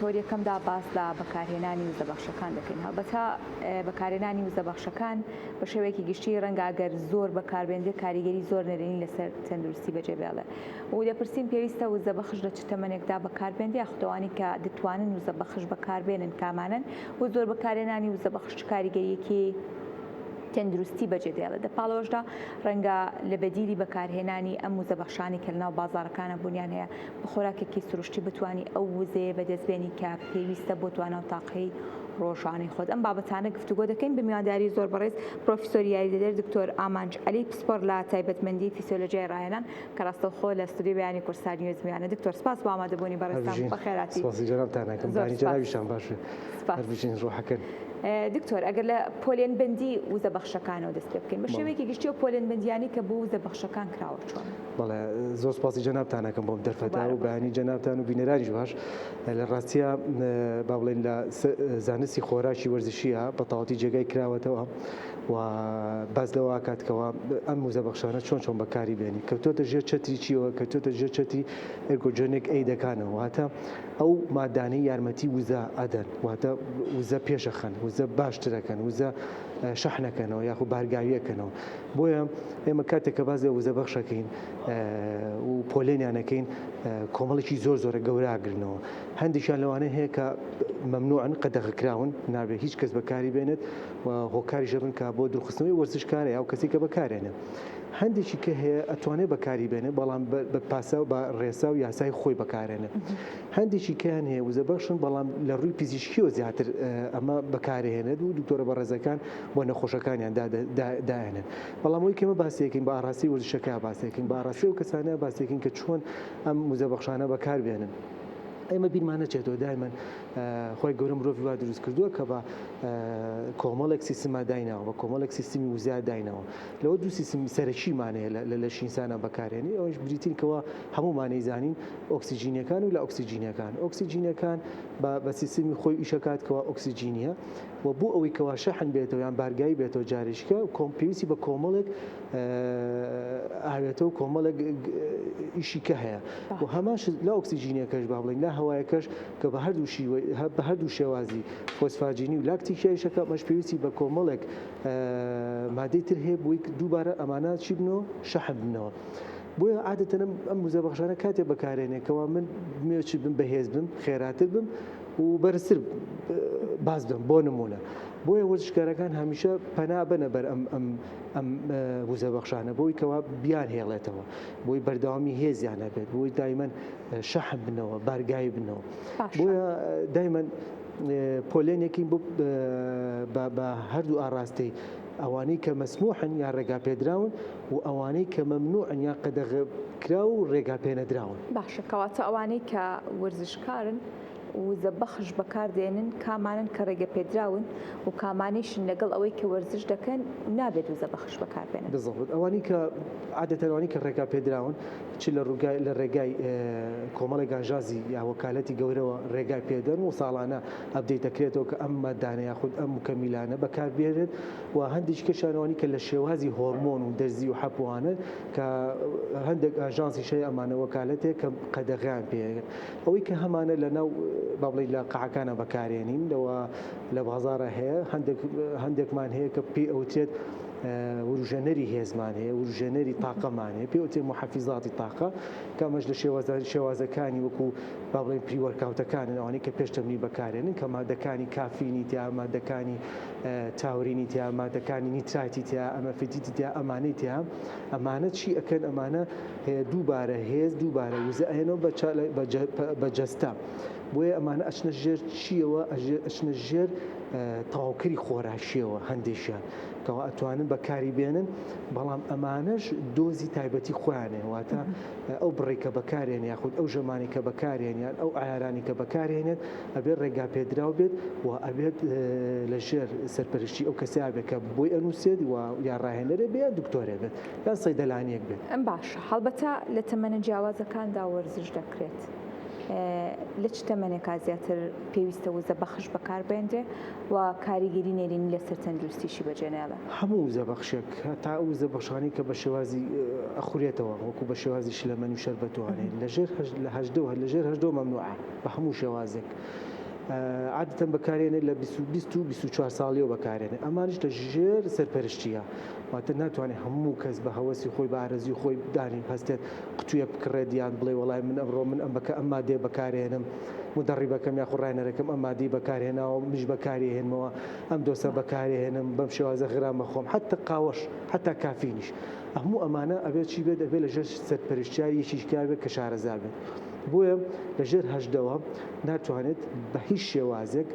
شۆری یەکەمدا باس لە بەکارهێنانی وزەبەخشەکان دەکەین هەڵبەتە بەکارهێنانی وزەبەخشەکان بە شێوەیەکی گشتی ڕەنگە ئەگەر زۆر بەکاربێنرێ کاریگەری زۆر نەرێنی لەسەر تەندروستی بەجێبێڵێ و دەپرسین پێویستە وزەبەخش لە چ تەمەنێکدا بەکاربێنرێ یاخودەوانی کە دەتوانن وزەبەخش بەکاربێنن کامانن و زۆر بەکارهێنانی وزەبەخش کاریگەریەکی تەندروستی بەجێدێڵێت لە پاڵەوەشدا ڕەنگە لە بەدیلی بەکارهێنانی ئەم وزەبەخشانی کە لەناو بازاڕەکانە بوونیان هەیە بە خۆراکێکی سروشتی بتوانی ئەو وزەیە بەدەستبێنی کە پێویستە بۆ توانە و تاقەی ڕۆژانەی خۆت ئەم بابەتانە گفتوگۆ دەکەین بە میوانداری زۆر بەڕێز پرۆفیسۆر یاریدەدەر دکتۆر ئامانج عەلی پسپۆر لە تایبەتمەندی فیسیۆلۆژیای ڕاهێنان کە ڕاستەوخۆ لە ستودیۆ بەیانی کورسانی نوێزمیانە دکتۆر سپاس بۆ ئامادەبوونی بەڕێستان بەخێراتی سپاسی جەنابتانەکەم بانی جەنابیشان باشە هەربژین ڕۆحەکەن دکتۆر ئەگەر لە پۆلێنبەندی وزەبەخشەکانەوە دەست پێ بکەین بە شێوەیەکی گشتی و پۆلێنبەندیانی کە بۆ وزەبەخشەکان کراوە چۆن؟ بەڵێ زۆر سپاسی جەنابتانەکەم بۆم دەرفەتا و بەیانی جەنابتان و بینەرانی باش لە ڕاستیە با بڵێن لە زانستی خۆراکی وەرزشیە بە تەواوەتی جێگای کراوەتەوە و باز لەوە کاتکەوە ئەم وزەبەخشانە چۆن بەکاری بێنی کەوتۆتە ژێر چەتری چیەوە کەوتۆتە ژێر چەتری ئێرگۆجێنێک ئەیدەکانەوە واتە ئەو مادانەی یارمەتی وزە ئەدەن واتە وزە پێشەخەن وزە باشترەکەن وزە شەحنەکەنەوە یاخو بارگاویەکەنەوە بۆیە ئێمە کاتێک کە باز لە وزەبەخشەکەین و پۆلێنیانەکەین کۆمەڵێکی زۆرە گەوراگرنەوە هەندێکیان لەوانەیە هەیە کە مەمنوعن قەدەغەکراون نابێت هیچ کەس بەکاری بێنێت و هۆکاری ژەبن کە بۆ دروستکردنەوەی وەرزشکارە یا کەسی کە بەکارێنێ هەندێکی کە هەیە ئەتوانێت بەکاری بێنێ بەڵام بە پاسە و بە ڕێسا و یاسای خۆی بەکارێنێ هەندێکی کەیان هەیە وزەبەخشن بەڵام لە ڕووی پزیشکیەوە زیاتر ئەمە بەکارهێنێت و دکتۆرە بەڕێزەکان بۆ نەخۆشەکانیان داهێنن بەڵام ئەوەی کەمە باسیەکەین بە ئاڕاستی وەرزشەکە باسیەکەین بە ئاڕاستی و کەسانە باسیەکەین کە چۆن ئەم وزەبەخشانە بەکار بێنن ئێمە بیرمانە چێتەوە دایمەن خۆی گەورە مرۆڤی وا دروست کردووە کە بە کۆمەڵێک سیستما دایناوە بە کۆمەڵێک سیستمی وزە داینەوە لەوە دوو سیستمی سەرەکیمانەیە لە شینسانە بەکارێنی ئەوش بریتینکەوە هەمومانەی زانین ئۆکسیجینەکان و لە ئۆکسیجینەکان بە سیستمی خۆی ئیشەکاتکەوە ئۆکسیجینیە و بۆ ئەوەی کەوا شەحن بێتەوە یان بارگایی بێتەوە جارێشکە پێویستی بە کۆمەڵێک ئاوێتە و کۆمەڵێک ئیشیکە هەیە و هەماش لە ئۆکسیجینەکەش با بڵین لە هەوایەکەش کە بە هەردوو شێوازی فۆسفاجینی و لاکتیکیشەکە مەش پێویستی بە کۆمەڵێک مادەی تر هەیە بۆی دووبارە ئەمانە چی بنەوە شەحن بنەوە بۆیە عادەتەن ئەم وزەبەخشانە کاتێک بەکارێنێکەوە من مێچی بم بەهێز بم خێراتر بم و بەرزتر باز بم بۆ نمونە بۆیە وەرزشکارەکان هەمیشە پەنا بنە بەر ئەم وزەبەخشانە بۆی کەوا بیان هێڵێتەوە بۆی بەردەوامی هێزیانە بێت بۆی دایمەن شەحن بنەوە بارگای بنەوە بۆیە دایمەن پۆلێنێکی بە هەردوو ئاڕاستی ئەوانەی کە مەسموحن یا ڕێگا پێدراون و ئەوانەی کە مەمنوعن یا قەدەغەکرا و ڕێگا پێنەدراون باشە کەواتە ئەوانەی کە وەرزشکارن وزەبەخش بەکاردێنن کامانن کە ڕێگە پێدراون و کامانیشن لەگەڵ ئەوەی کە وەرزش دەکەن نابێت وزەبەخش بەکاربێنن بزڵ ئەوانی کە عادەتەوانی کە ڕێگا پێدراون چ لە ڕێگای کۆمەڵی گاژازی یا وەکالەتی گەورەوە ڕێگای پێدەن و ساڵانە ئەبدەیت دەکرێتەوە کە ئەم مادانە یاخود ئەم مکەمیلانە بەکاربێنێت و هەندێک کەشانەوانی کە لە شێوازی هۆرمۆن و دەرزی و حەپوانە کە هەندێک ئاژانسی شەی ئەمانە وەکالەتێک کە قەدەغیان پێگەن ئەوەی کە هەمانە لەناو بابڵی لە قەعەکانە بەکارێنین لەوە لە بازارە هەیە هەندێکمان هەیە کە پێی ئەوترێت وروژەنەری هێزمان هەیە وروژەنەری تاقەمان هەیە پێی ئەوترێت محەفیزاتی تاقە کامەش لە شێوازەکانی وەکو با بڵێن پریوەرکاوتەکانن ئەوانەی کە پێشتەمنی بەکارێنن کە مادەکانی کافینی تیا مادەکانی تاورینی تیا مادەکانی نیتراتی تیا ئەمەفیتیتی تیا ئەمانەی تیا ئەمانە چی ئەکەن ئەمانە دووبارە هێز دووبارە وزە ئەهێنەوە بە جەستە بۆیە ئەمانە ئەچنە ژێر چیەوە ئەچنە ژێر تەواوکەری خۆراشیەوە هەندێکیان کەەوە ئەتوانن بەکاری بێنن بەڵام ئەمانەش دۆزی تایبەتی خۆیانێ واتە ئەو بڕێ کە بەکارێن یاخود ئەو ژەمانی کە بەکارێنیان ئەو ئایارانی کە بەکارێنێت ئەبێت ڕێگا پێدراو بێت و ئەبێت لە ژێر سەرپەرشتی ئەو کەسیا بێت کە بۆی ئەنووسێت و یا ڕاهێنەرێ بێت دکتۆرێ بێت یان سەیدەلانیەک بێت ئەم باشە هەڵبەتە لە تەمەنە جیاوازەکاندا وەرزش دەکرێت لە چ تەمەنێکا زیاتر پێویستە وزەبەخش بەکاربێنرێ و کاریگەری نێرینی لەسەر تەندروستیشی بەجێنێڵە هەموو وزەبەخشێک تا ئەو وزەبەخشانی کە بە شێوازی ئەخورێتەوە وەکو بە شێوازی شلەمەنی و شەربەتوانێت لە ژێر هەژدە مەمنوعە بە هەموو شێوازێک عادەتەن بەکارێنێت لە 20-24 ساڵیەوە بەکارێنێت ئەمانش لە ژێر سەرپەرشتیە واتە ناتوانێت هەموو کەس بە هەوەسی خۆی بە ئارەزی خۆی دانی هەستێت قوتوویە بکڕێت یان بڵێ وەڵای من ئەمڕۆ من ئەم مادێ بەکارێنم مدەڕیبەکەم یاخۆ ڕاینەرەکەم ئەم مادەی بەکارهێناوە مش بەکارهێنمەوە ئەم دۆسە بەکارهێنم بەم شێوازە غرام بەخۆم حتا قاوەش حتا کافینیش هەموو ئەمانە ئەبێت چی بێت ئەبێت لەژێر سەرپەرشتیاری یەکیشکار بێت کە شارەزار بێت بۆیە لەژێر هەژدەوە ناتوانێت بە هیچ شێوازێک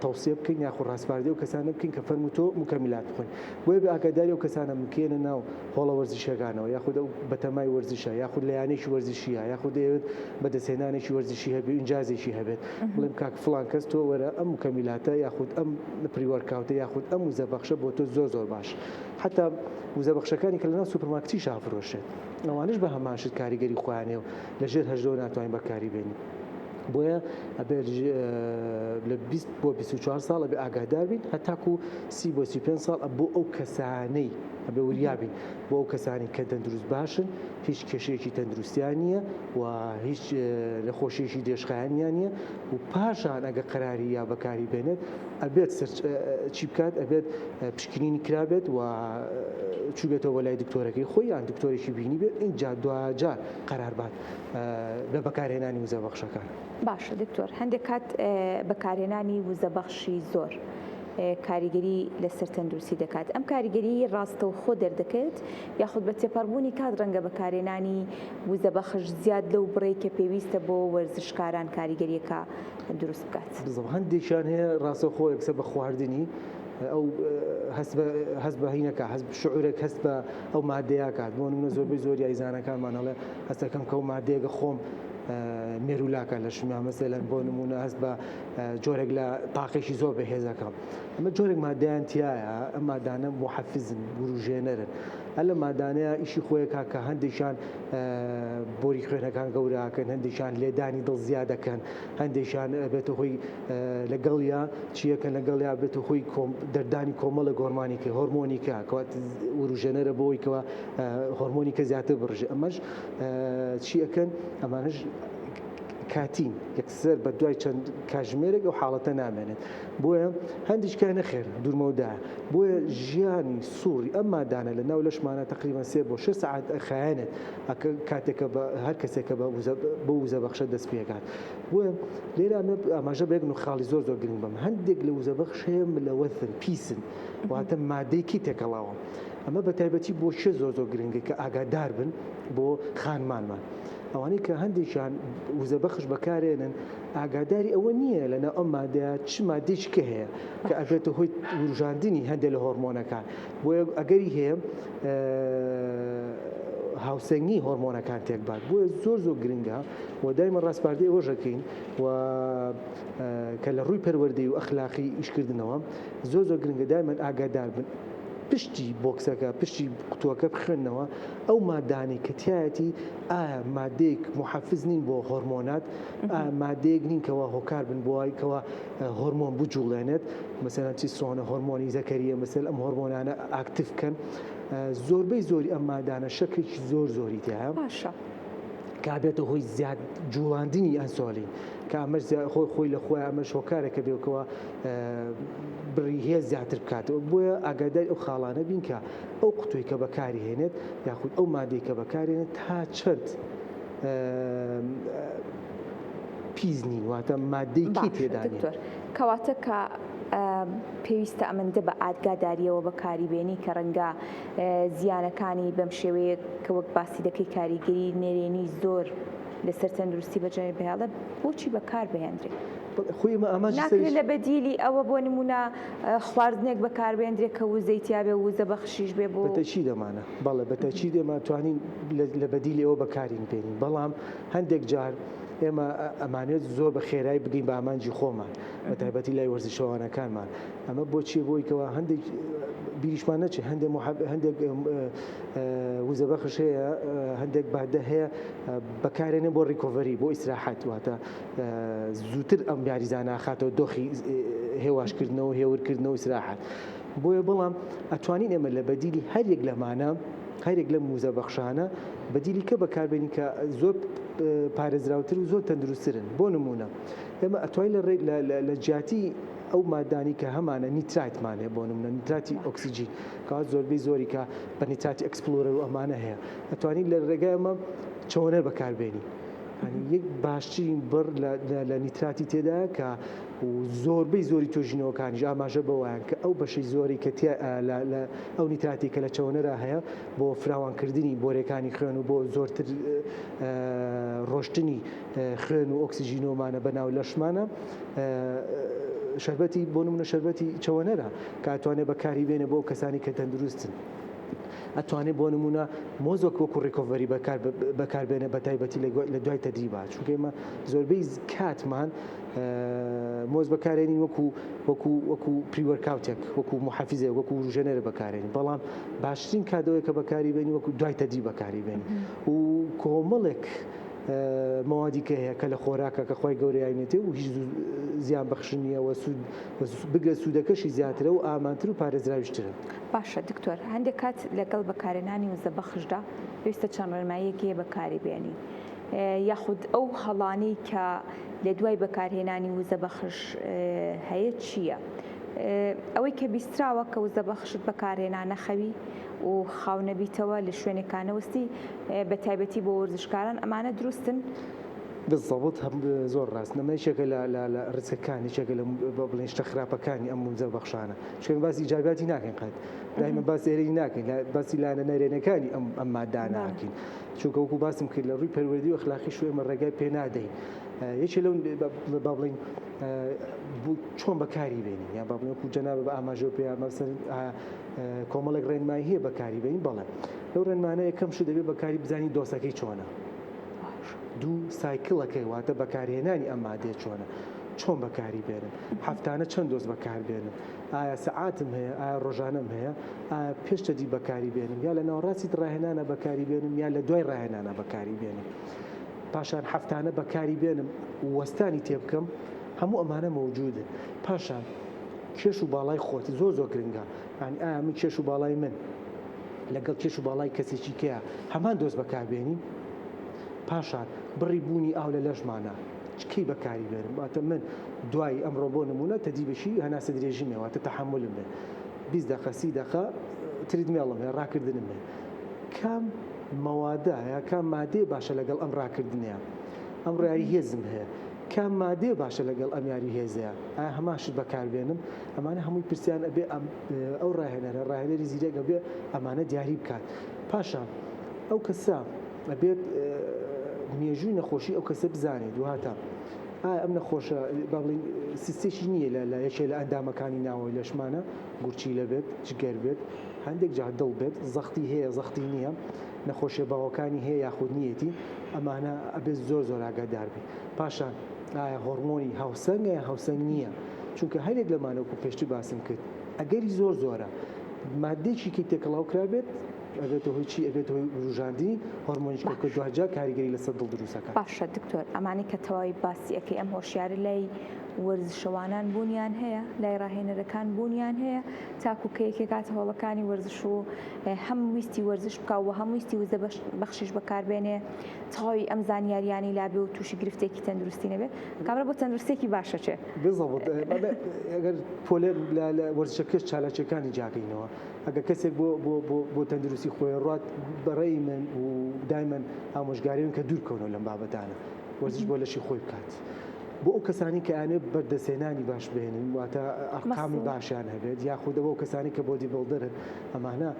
تەوسیە بکەین یاخۆ ڕاستپاردەی و کەسانە بکەین کە فەرمو تۆ مکەمیلات بخۆین بۆیە بە ئاگاداری و کەسانە بکێنە ناو هۆڵە وەرزشەکانەوە یاخود بەتەمای وەرزشە یاخود لە یانێکی وەرزشیە یاخود دەیەوێت بەدەستهێنانێکی وەرزشی هەبێ ئینجازێکی هەبێت بڵێم کاک فڵان کەس تۆ وەرە ئەم مکەمیلاتە یاخود ئەم پریوەرکاوتە یاخود ئەم وزەبەخشە بۆ تۆ زۆر باش حتا وزەبەخشەکانی کە لەناو سوپەرمارکتی شافرۆشێت ئەوانش بە هەماشت کاریگەری خۆیانێ و لەژێر هەژدەوە ناتوانین بەکاری بێنین بۆیە ئەبێ لە 20 بۆ 24 ساڵ ئەبێ ئاگادار بین هەتاکو 30 بۆ 35 ساڵ بۆ ئەو کەسانەی ئەبێ وریابین بۆ ئەو کەسانی کە تەندروست باشن هیچ کێشەیەکی تەندروستیان نییە و هیچ نەخۆشیێکی دێشخایانیان نییە و پاشان ئەگە قەراری یا بەکاری بێنێت ئەبێت چی بکات ئەبێت پشکنینی کرابێت و چوو بێتەوە وەلای دکتۆرەکەی خۆی یان دکتۆرێکی بینی بێت اینجا دوجار قەرار بات لە بەکارهێنانی وزەبەخشەکان. باشە دکتۆر هەندێک کات بەکارهێنانی وزەبەخشی زۆر کاریگەری لەسەر تەندروستی دەکات ئەم کاریگەری ڕاستەوخۆ دەردەکەوێت یاخود بە تێپەڕبوونی کات ڕەنگە بەکارهێنانی وزەبەخش زیاد لەو بڕێ کە پێویستە بۆ وەرزشکاران کاریگەریەکە دروست بکات. هەندێکیان هەیە ڕاستەوخۆ یەکسەر بە خواردنی ئەو هەست بە هینەکە هەست شعورێک هەست بە ئەو مادەیە کات بۆ نمونە زۆربەی زۆری یایزانەکانمان هەڵێ هەستەکەم کە ئەو مادەیەکە خۆم مێرولاکە لە شویا مەسەلەن بۆ نمونە هەست بە جۆرێک لە تاقێکی زۆر بەهێزەکەم ئەمە جۆرێک مادەیان تایە ئەم مادانە محەفزن بروژێنەرن هەر لە مادانەیە ئیشی خۆیەکە کە هەندێکیان بۆری خوێنەکان گەوراکەن هەندێکیان لێدانی دڵ زیادەکەن هەندێکیان بێتە هۆی لەگەڵیا چیەکەن لەگەڵیا بێتە هۆی دەردانی کۆمەڵە گۆرمانیکە هۆرمۆنیکە کەوات وروژێنەرە بۆی کەەوە هۆرمۆنیکە زیاتر بڕژێ ئەمەش چیەکەن ئەمانش کاتین یەکسەر بە دوای چەند کاژمێرێک ئەو حاڵەتە نامێنێت بۆیە هەندیشکە نەخێر دوورمەودا بۆیە ژیانی سووری ئەم مادانە لە ناو لەشمانە تقریبا 3 بۆ 6 ساعت خایەنێت کاتێکە هەر کەسێکە بە وزەبەخشە دەست پێکات بۆیە لێرە ئاماژە بێگن و خاڵی زۆر گرنگ بم هەندێک لە وزەبەخش هەیە ملەوەثن پیسن واتە مادەیەکی تێکەڵاوە ئەمە بە تایبەتی بۆ شێ زۆر گرنگە کە ئاگادار بن بۆ خانمانمان ئەوانەی کە هەندێکیان وزەبەخش بەکارێنن ئاگاداری ئەوە نییە لەناو ئەم مادەیە چ مادێچکە هەیە کە ئەبێتە هۆی وروژاندنی هەندێک لە هۆرمۆنەکان بۆیە ئەگەری هەیە هاوسەنگی هۆرمۆنەکان تێکبات بۆیە زۆر گرنگە و دایمە ڕاستپاردەی ئەوەژەکەین و کە لە ڕووی پەروەردەی و ئەخلاقی ئیشکردنەوە زۆر گرنگە دایمەن ئاگادار بن پشتی بۆکسەکە پشتی قوتووەکە بخوێنەوە ئەو مادانی کە تایەتی ئایا مادەیەک محەفز نین بۆ هۆرمۆنات مادەیەک نین کەەوە هۆکار بن بۆی کەەوە هۆرمۆن بجوڵێنێت مەسەلاً چیسۆنە هۆرمۆنی زەکەریە مەسەل ئەم هۆرمۆنانە ئاکتیف بکەن زۆربەی زۆری ئەم مادانە شەکێکی زۆری تایە کابێتە هۆی زیاد جوڵاندنی ئەنسۆلین کە ئەمەش خۆی لە خۆی ئەمەش هۆکارێکە بێکەوە بڕی هێز زیاتر بکاتەوە بۆیە ئاگاداری ئەو خاڵانە بین کە ئەو قوتووی کە بەکاری هێنێت یاخود ئەو مادەی کە بەکارێنێت تا چەند پیزنین واتە مادەیکی تێدانی کەواتە کە پێویستە ئەمەندە بە ئاگاداریەوە بەکاریبێنی کە ڕەنگە زیانەکانی بەم شێوەیە کە وەک باسی دەکەی کاریگەری نێرێنی زۆر لەسەر تەندروستی بەجێ بهێڵە بۆچی بەکار بهێنرێت ناکرێت لە بەدیلی ئەوە بۆ نمونە خواردنێک بەکاربێنرێت کە وزەیتیا بێ وزە بەخشیش بێ بۆ بەتەچی دەمانە بەڵێ بەتەچی دەماتوانین لە بەدیلی ئەوە بەکارین بێنین بەڵام هەندێک جار ئێمە ئەمانێت زۆر بە خێرایی بگەین بە ئامانجی خۆمان بە تایبەتی لای وەرزشەوانەکانمان ئەمە بۆچی بۆیکەوە هەندێک بیریشمان نەچێت هەندێک وزەبەخش هەیە هەندێک بادە هەیە بەکارێنێ بۆ ڕیکۆڤەری بۆ ئیسراحەت واتە زووتر ئەم یاریزانە خاتەوە دۆخی هێواشکردنەوە هێورکردنەوە ئیسراحەت بۆیە بەڵام ئەتوانین ئێمە لە بەدیلی هەرێک لەمانە هەرێک لەم وزەبەخشانە بەدیلی کە بەکاربێنین کە زۆر پارێزراوتر و زۆر تەندروسترن بۆ نمونە ئێمە ئەتوانین لە جیاتی ئەو مادانی کە هەمانە نیتراتمانێ بۆ نمونە نیتراتی ئۆکسیجین کات زۆربەی زۆری کە بە نیتراتی ئەکسپلۆرەر و ئەمانە هەیە ئەتوانین لە ڕێگای ئەمە چۆنەر بەکاربێنی یەک باشترین بڕ لە نیتراتی تێدا کە زۆربەی زۆری تۆژینەوەکانیش ئاماژە بەوەیان کە ئەو بەشەی زۆری کە ئەو نیتراتی کە لە چەونەرە هەیە بۆ فراوانکردنی بۆرەکانی خوێن و بۆ زۆرتر ڕۆشتنی خوێن و ئۆکسیژینۆمانە بەناو لەشمانە شەربەتی بۆ نمونە شەربەتی چەوەنەرە کە ئەتوانێت بەکاری بێنە بۆ کەسانی کە تەندروستن ئەتوانێت بۆ نمونە مۆزۆک وەکو ڕێکۆڤەری بەکاربێنە بە تایبەتی لە دوای تەدریبات چونکە ئێمە زۆربەی کاتمان مۆز بەکارێنین وەکو پریوەرکاوتێک وەکو محافیزە وەکو ژەنەرە بەکارێنین بەڵام باشترین کادەوەی کە بەکاری بێنی وەکو دوای تەدری بەکاری بێنی و کۆمەڵێک مەوادی کە هەیە کە لە خۆراکە کە خۆی گەورەیانێتێ و هیچ زیان بەخشنیەوە بگرە سوودەکەشی زیاترە و ئامانتر و پارێزراویشترە. باشە دکتۆر هەندێک کات لەگەڵ بەکارێنانی وزە بەخشدا پێویستە چەند ڕێنماییەکی بەکاری بێنی یاخود ئەو هەڵانەی کە لە دوای بەکارهێنانی وزە بەخش هەیە چییە؟ ئەوەی کە بیستراوە کە وزە بەخشت بەکارهێنان نەخەوی و خاونەبییتەوە لە شوێنێکانەوەستی بە تایبەتی بۆ وەرزشکاران ئەمانە دروستن؟ بالضبط هەم زۆر ڕاست نەمەیشێکە لە ڕچەکانی چێکە لە بڵێن شتە خراپەکانی ئەم وزە بەخشانە شوێن باسی ئیجاباتی ناکەین قەت دایمە باسی ئێرەی ناکەین باسی لاەنە نەرێنەکانی ئەم ماداناکەین چونکە وەکو باسم کرد لە ڕووی پەروەردی و ئەخلاقی شوێ ئێمە ڕێگای پێ نادەین یەکێ لەو با بڵین چۆن بەکاری بێنین یا با بڵێن وەکو جەنابە بە ئاماژە پێ کۆمەڵێک ڕێنمایی هەیە بەکاری بێنین بەڵێ لەو ڕێنمانە یەکەم شت دەبێت بەکاری بزانی دۆسەکەی چۆنە دوو سایکڵەکەی واتە بەکارهێنانی ئەم مادێ چۆنە چۆن بەکاری بێنن هەفتانە چەند دۆز بەکار بێنن ئایا سەعاتم هەیە ئایا ڕۆژانەم هەیە ئایا پێشتەدی بەکاری بێنم یا لە ناوەڕاستی ڕاهێنانە بەکاری بێنم یا لە دوای ڕاهێنانە بەکاری بێنم پاشان هەفتانە بەکاری بێنم وەستانی تێ بکەم هەموو ئەمانە مەوجودن پاشان کێش و باڵای خۆت زۆر گرنگە یعنی ئایا من کێش و باڵای من لەگەڵ کێش و باڵای کەسێکی کەیە هەمان دۆز بەکاربێنین پاشان بڕی بوونی ئاو لە لەشمانە چکەی بەکاری بێنم واتە من دوای ئەمڕۆ بۆ نمونە تەدیبشی هەناسە درێژیمێ واتە تەحملم بێ 20 دقە 30 دقە تریدمێڵم هەیە ڕاکردنم هەیە کام مەوادە یا کام مادێ باشە لەگەڵ ئەم ڕاکردنیە ئەم ڕیاری هێزم هەیە کام مادێ باشە لەگەڵ ئەم یاری هێزەیە ئایا هەماشت بەکاربێنم ئەمانە هەمووی پرسیان ئەبێ ئەو ڕاهێنەرە ڕاهێنەری زیرەکە بێ ئەمانە دیاری بکات پاشان ئەو کەسە ئەبێت مێژووی نەخۆشی ئەو کەسە بزانێت دواتە ئایا ئەم نەخۆشە با بڵین سیستێکی نییە لە یەکێ لە ئەندامەکانی ناوەی لەشمانە گورچی لەبێت جگەر بێت هەندێک جا دڵ بێت زەختی هەیە زەختی نییە نەخۆشیە باوەکانی هەیە یاخود نیەتی ئەمانە ئەبێت زۆر ئاگادار بێت پاشان ئایا هۆرمۆنی هاوسەنگە یا هاوسەنگ نییە چونکە هەرێک لەمانەوەکو پێشتر باسم کرد ئەگەری زۆرە مادێکی کەی تێکەڵاو کرابێت ئەبێتە هۆی چی ئەبێت هۆی ڕژاندنی هۆرمۆنیشکە دوجا کاریگەری لەسەر دڵ دروستەکە باشە دکتۆر ئەمانی کە تەواوی باسی ئەەکەی ئەم هۆشیارە لای وەرزشەوانان بوونیان هەیە لای ڕاهێنەرەکان بوونیان هەیە تاکو کە یەکێکات هەوڵەکانی وەرزش و هەم ویستی وەرزش بکە و هەم ویستی وزە بەخشیش بەکاربێنێ تەواوی ئەم زانیاریانی لابێ و تووشی گرفتێکی تەندروستی نەبێت کامرە بۆ تەندروستێکی باشە چێ بزەڵ ئەگەر پۆلێ لە وەرزشەکەش چالاکیەکانی جاکەینەوە ئەگە کەسێک بۆ تەندروستی خۆی ڕات بەڕێی من و دایمەن ئامۆژگاریون کە دوورکەونەوە لەم بابەتانە وەرزش بۆ لەشی خۆی بکات بۆ ئەو کەسانی کە ئەانێ بەردەسێنانی باش بێنن واتە ئەرقامی باشیان هەبێت یاخودەوە ئەو کەسانی کە بۆدی بڵدرن ئەمانە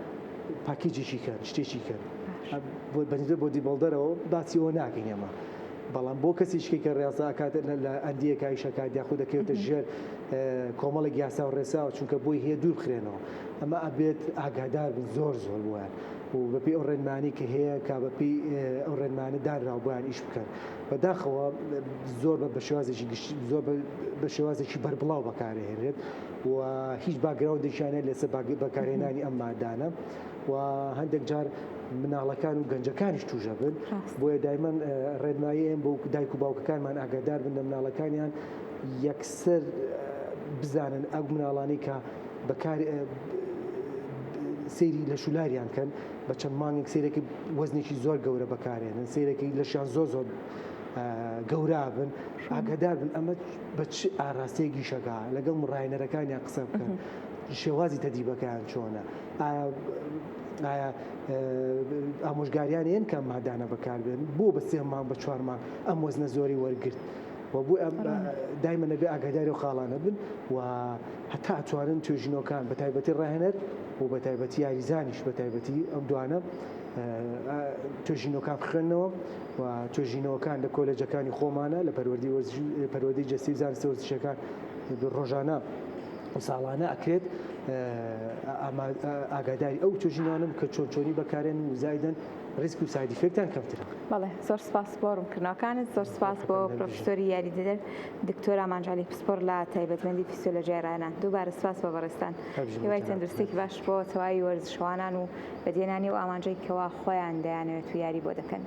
پاکیجێکی کەن شتێکی کەن بەنیدە بۆدی بڵدەرەوە باسی ئەوە ناکەین ئێمە بەڵام بۆ کەسیشکی کە ڕێزاکات لە ئەندیەکای شەکات یاخود دەکەوێتە ژێر کۆمەڵێک یاسا و ڕێساوە چونکە بۆی هەیە دوور بخرێنەوە ئەمە ئەبێت ئاگادار بن زۆر وایە و بەپی ئەو ڕێنمانی کە هەیە کا بەپی ئەو ڕێنمانە دانراو بۆیان ئیش بکەن بەداخەوە زۆر بە شێوازێکی زۆر بە شێوازێکی بەربڵاو بەکارهێنرێت و هیچ باگراوندێکیانە لەسەر بەکارهێنانی ئەم مادانە و هەندێک جار مناڵەکان و گەنجەکانیش توژە بن بۆیە دایمەن ڕێنماییان بۆ دایک و باوکەکانمان ئاگادار بن لە مناڵەکانیان یەکسەر بزانن ئەو مناڵانی کە بەکار سەیری لە شولاریان کەن بە چەند مانگێک سیرێکی وەزنێکی زۆر گەورە بەکارێنن سیرێکی لەشیان زۆر گەورە بن ئاگادار بن ئەمە بە چ ئاراستەیەکی شەکە لەگەڵ ڕاینەرەکانیان قسە بکەن شێوازی تەدیبەکەیان چۆنە ئایا ئامۆژگاریان هێن کە مادانە بەکاربێن بۆ بە 3 مانگ بە 4 مانگ ئەم وەزنە زۆری وەرگرت و بۆ دایمە نەبێ ئاگاداری و خاڵانە بن و هەتا ئەتوانن توێژینەوەکان بە تایبەتی ڕاهێنەر و بە تایبەتی یاریزانیش بە تایبەتی ئەم دوانە توێژینەوەکان بخوێنەوە و توێژینەوەکان لە کۆلێجەکانی خۆمانە لە پەروەردەی جەستی و زانستی وەرزشەکان ڕۆژانە و ساڵانە ئەکرێت ئاگاداری ئەو توێژینەوانم کە چۆنی بەکارێن و زایدەن ریسک و ساید ئیفێکتیان کەمترە. بەڵێ زۆر سپاس بۆ ڕوونکردنەوەکانت زۆر سپاس بۆ پرۆفسۆری یاریدەدەر دکتۆر ئامانجالی پسپۆر لە تایبەتمەندی فیسیۆلۆژیای ڕاهێنان دووبارە سپاس بۆ بەڕێستان هیوای تەندروستێکی باش بۆ تەواوی وەرزشەوانان و بەدێنانی و ئامانجەی کەوا خۆیان دەیانەوێت و یاری بۆ دەکەن.